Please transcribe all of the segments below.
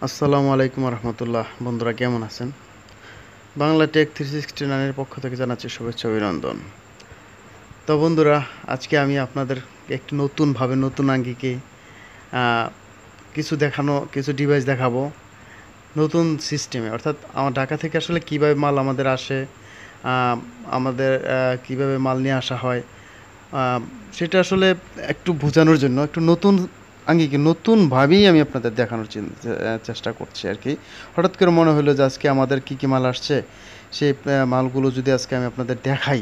আসসালামু আলাইকুম রহমতুল্লাহ। বন্ধুরা কেমন আছেন? বাংলা টেক 369 এর পক্ষ থেকে জানাচ্ছি শুভেচ্ছা অভিনন্দন। তো বন্ধুরা, আজকে আমি আপনাদের একটু নতুনভাবে নতুন আঙ্গিকে কিছু ডিভাইস দেখাবো নতুন সিস্টেমে। অর্থাৎ আমার ঢাকা থেকে আসলে কীভাবে মাল আমাদের আসে, আমাদের কীভাবে মাল নিয়ে আসা হয়, সেটা আসলে একটু বোঝানোর জন্য একটু নতুন আঙ্গিকে নতুনভাবেই আমি আপনাদের দেখানোর চেষ্টা করছি আর কি। হঠাৎ করে মনে হলো যে আজকে আমাদের কী কী মাল আসছে সেই মালগুলো যদি আজকে আমি আপনাদের দেখাই।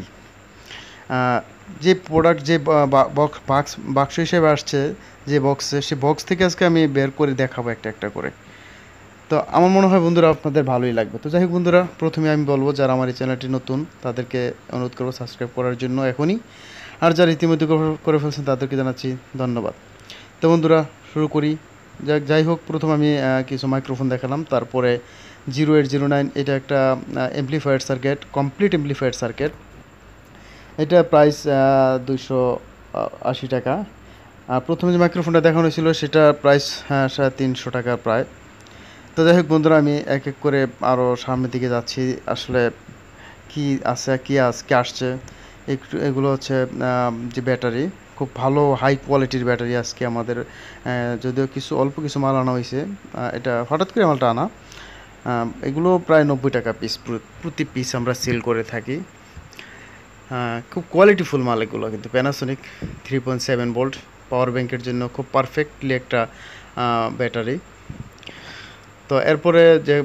যে প্রোডাক্ট যে বাক্স হিসেবে আসছে, যে বক্সে, সে বক্স থেকে আজকে আমি বের করে দেখাবো একটা একটা করে। তো আমার মনে হয় বন্ধুরা আপনাদের ভালোই লাগবে। তো যাই হোক বন্ধুরা, প্রথমে আমি বলবো যারা আমার এই চ্যানেলটি নতুন তাদেরকে অনুরোধ করবো সাবস্ক্রাইব করার জন্য এখনই। আর যারা ইতিমধ্যে করে ফেলছেন তাদেরকে জানাচ্ছি ধন্যবাদ। তো বন্ধুরা শুরু করি। যাই হোক, প্রথম আমি কিছু মাইক্রোফোন দেখালাম, তারপরে 0809 এটা একটা amplifier circuit, complete amplifier circuit. এটা প্রাইস 280 টাকা। প্রথমে যে মাইক্রোফোনটা দেখানো হয়েছিল সেটা প্রাইস 350 টাকা প্রায়। তো যাই হোক বন্ধুরা, আমি এক এক করে আরও সামনের দিকে যাচ্ছি। আসলে কি আছে, কি আজকে আসছে এগুলো হচ্ছে যে ব্যাটারি, খুব ভালো হাই কোয়ালিটির ব্যাটারি আজকে আমাদের। যদিও অল্প কিছু মাল আনা হয়েছে, এটা হঠাৎ করে মালটা আনা। এগুলো প্রায় 90 টাকা পিস, প্রতি পিস আমরা সেল করে থাকি। খুব কোয়ালিটিফুল মাল এগুলো, কিন্তু প্যানাসোনিক 3.7 ভোল্ট পাওয়ার ব্যাংকের জন্য খুব পারফেক্টলি একটা ব্যাটারি। তো এরপরে যে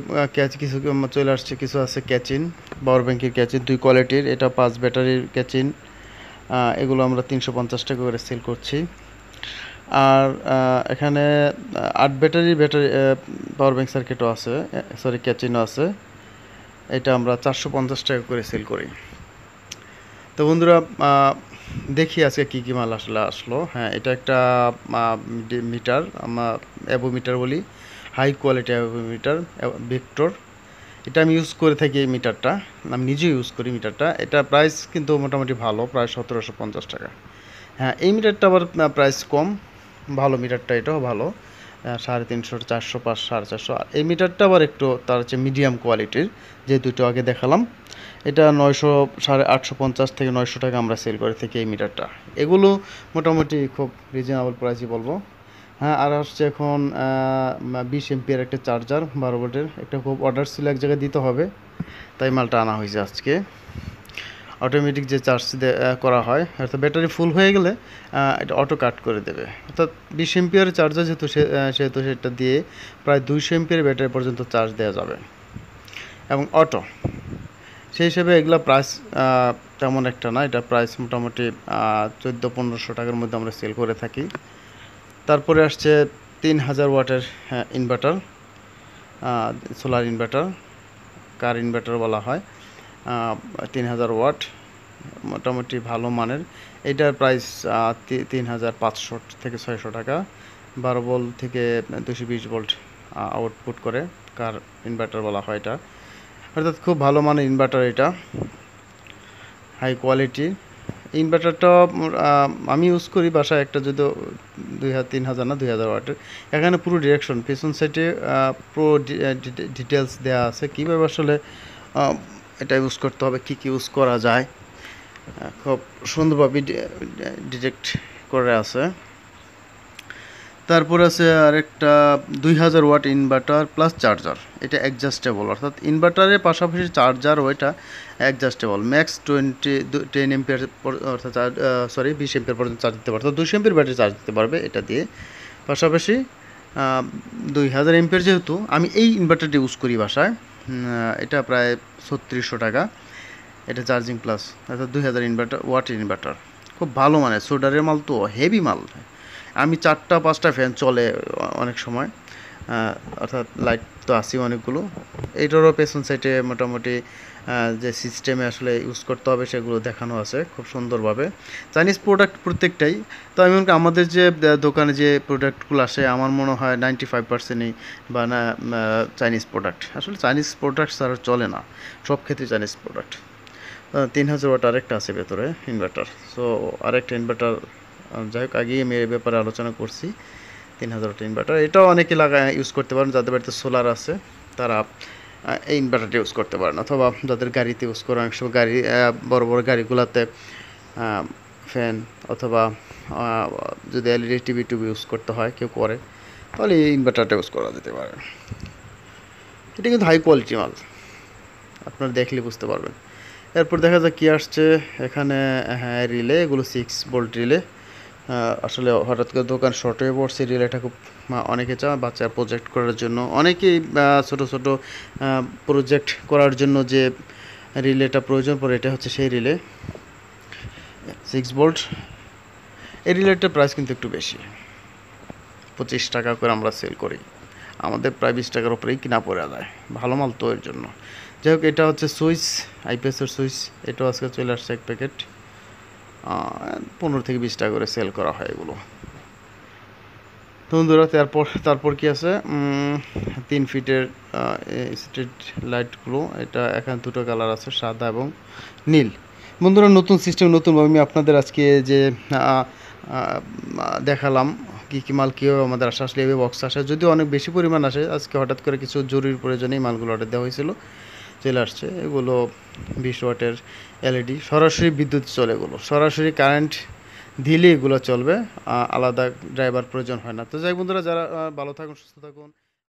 কিছু চলে আসছে, কিছু আছে ক্যাচিন, পাওয়ার ব্যাংকের ক্যাচিন 2 কোয়ালিটির, এটা 5 ব্যাটারির ক্যাচিন। এগুলো আমরা 350 টাকা করে সেল করছি। আর এখানে 8 ব্যাটারি পাওয়ার ব্যাংক সার্কিটও আছে, ক্যাচিনও আছে। এটা আমরা 450 টাকা করে সেল করি। তো বন্ধুরা, দেখি আজকে কী কী মাল আসলো। হ্যাঁ, এটা একটা মিটার, আমরা অ্যাভোমিটার বলি, হাই কোয়ালিটি অ্যাভোমিটার ভিক্টর। এটা আমি ইউজ করে থাকি, এই মিটারটা আমি নিজেও ইউজ করি মিটারটা। এটা প্রাইস কিন্তু মোটামুটি ভালো, প্রায় 1750 টাকা। হ্যাঁ, এই মিটারটা আবার প্রাইস কম, ভালো মিটারটা, এটাও ভালো, 350, 400, 500, 450। আর এই মিটারটা আবার একটু তার হচ্ছে মিডিয়াম কোয়ালিটির, যে দুটো আগে দেখালাম। এটা 900, 850 থেকে 900 টাকা আমরা সেল করে থাকি এই মিটারটা। এগুলো মোটামুটি খুব রিজনেবল প্রাইসই বলবো। হ্যাঁ, আর আসছে এখন 20 এমপিয়ার একটা চার্জার 12 ভোল্টের, একটা খুব অর্ডার ছিল, এক জায়গায় দিতে হবে, তাই মালটা আনা হয়েছে আজকে। অটোমেটিক যে চার্জ করা হয়, অর্থাৎ ব্যাটারি ফুল হয়ে গেলে এটা অটো কাট করে দেবে। অর্থাৎ 20 এমপিয়ারের চার্জার সেহেতু সেটা দিয়ে প্রায় 200 এমপিয়ার ব্যাটারি পর্যন্ত চার্জ দেওয়া যাবে, এবং অটো। সেই হিসেবে এগুলো প্রাইস তেমন একটা না, এটা প্রাইস মোটামুটি 1400-1500 টাকার মধ্যে আমরা সেল করে থাকি। তারপরে আসছে 3000 ওয়াটের ইনভার্টার, সোলার ইনভার্টার, কার ইনভার্টার বলা হয়। 3000 ওয়াট, মোটামুটি ভালো মানের। এটার প্রাইস 3500 থেকে 600 টাকা। 12 ভোল্ট থেকে 220 ভোল্ট আউটপুট করে কার ইনভার্টার বলা হয় এটা। অর্থাৎ খুব ভালো মানের ইনভার্টার, এটা হাই কোয়ালিটি। ইনভার্টারটা আমি ইউজ করি বাসায়, একটা যদি 3000 না 2000 ওয়াটের। এখানে পুরো ডিরেকশন, পেছন সাইডে পুরো ডিটেলস দেওয়া আছে, কীভাবে আসলে এটা ইউজ করতে হবে, কী কী ইউজ করা যায়, খুব সুন্দরভাবে ডিটেক্ট করে আছে। তারপর আছে আরেকটা 2000 ওয়াট ইনভার্টার প্লাস চার্জার, এটা অ্যাডজাস্টেবল, অর্থাৎ ইনভার্টারের পাশাপাশি চার্জার ওইটা অ্যাডজাস্টেবল। ম্যাক্স 10 এমপিয়ার, অর্থাৎ 20 এমপিয়ার পর্যন্ত চার্জ দিতে পারবে, 200 এমপিয়ার ব্যাটারি চার্জ দিতে পারবে এটা দিয়ে। পাশাপাশি 2000 এমপিয়ার, যেহেতু আমি এই ইনভার্টারটি ইউজ করি বাসায়, এটা প্রায় 3600 টাকা। এটা চার্জিং প্লাস, অর্থাৎ 2000 ওয়াটের ইনভার্টার, খুব ভালো মানে, সোডারের মাল তো হেভি মাল। আমি 4টা-5টা ফ্যান চলে অনেক সময়, অর্থাৎ লাইট তো আসি অনেকগুলো। এইটারও পেছন সাইডে মোটামুটি যে সিস্টেমে আসলে ইউজ করতে হবে সেগুলো দেখানো আছে খুব সুন্দরভাবে। চাইনিজ প্রোডাক্ট প্রত্যেকটাই। তো আমি মনে করি আমাদের যে দোকানে যে প্রোডাক্টগুলো আসে, আমার মনে হয় 95%ই বা না চাইনিজ প্রোডাক্ট। আসলে চাইনিজ প্রোডাক্ট ছাড়া চলে না, সব ক্ষেত্রে চাইনিজ প্রোডাক্ট। 3000 ওয়াট আরেকটা আছে ভেতরে ইনভার্টার। সো আরেকটা ইনভার্টার, যাই হোক, আগেই আমি এই ব্যাপারে আলোচনা করছি। 3000 ওয়াটের ইনভার্টার। এটাও অনেকে ইউজ করতে পারেন, যাদের বাড়িতে সোলার আছে তারা এই ইনভার্টারটা ইউজ করতে পারেন, অথবা যাদের গাড়িতে ইউজ করেন, অনেক সময় গাড়ি বড় বড় গাড়িগুলোতে ফ্যান অথবা যদি এলইডি টিভি ইউজ করতে হয় কেউ করে, তাহলে এই ইনভার্টারটা ইউজ করা যেতে পারে। এটা কিন্তু হাই কোয়ালিটি মাল, আপনারা দেখলে বুঝতে পারবেন। এরপর দেখা যাক কি আসছে এখানে। হ্যাঁ, রিলে, এগুলো 6 ভোল্ট রিলে। আসলে হঠাৎ করে দোকান শর্ট হয়ে পড়ছে, রিলেটা খুব অনেকে চায় বাচ্চার প্রজেক্ট করার জন্য, অনেকেই ছোট ছোট প্রজেক্ট করার জন্য যে রিলেটা প্রয়োজন পড়ে, এটা হচ্ছে সেই রিলে 6 ভোল্ট। এই রিলেটার প্রাইস কিন্তু একটু বেশি, 25 টাকা করে আমরা সেল করি, আমাদের প্রায় 20 টাকার উপরেই কিনা পড়ে যায়, ভালো মাল তো এর জন্য। যাই হোক, এটা হচ্ছে সুইচ, আইপিএসের সুইচ, এটাও আজকে চলে আসছে এক প্যাকেট, 15 থেকে 20 টাকা করে সেল করা হয় এগুলো। তো বন্ধুরা, তারপর কি আছে, 3 ফিটের স্ট্রিট লাইটগুলো, এটা এখানে দুটো কালার আছে, সাদা এবং নীল। বন্ধুরা, নতুন সিস্টেম, নতুনভাবে আমি আপনাদের আজকে যে দেখালাম কী কী মাল কীভাবে আমাদের আসে। আসলে এভাবে বক্স আসে, যদিও অনেক বেশি পরিমাণ আসে, আজকে হঠাৎ করে কিছু জরুরি প্রয়োজনে এই মালগুলো অর্ডার দেওয়া হয়েছিল, চলে আসছে। এগুলো 20 ওয়াটের এলইডি, সরাসরি বিদ্যুৎ চলে, এগুলো সরাসরি কারেন্ট দিলে এগুলো চলবে, আলাদা ড্রাইভার প্রয়োজন হয় না। তো যাই বন্ধুরা, যারা ভালো থাকুন, সুস্থ থাকুন।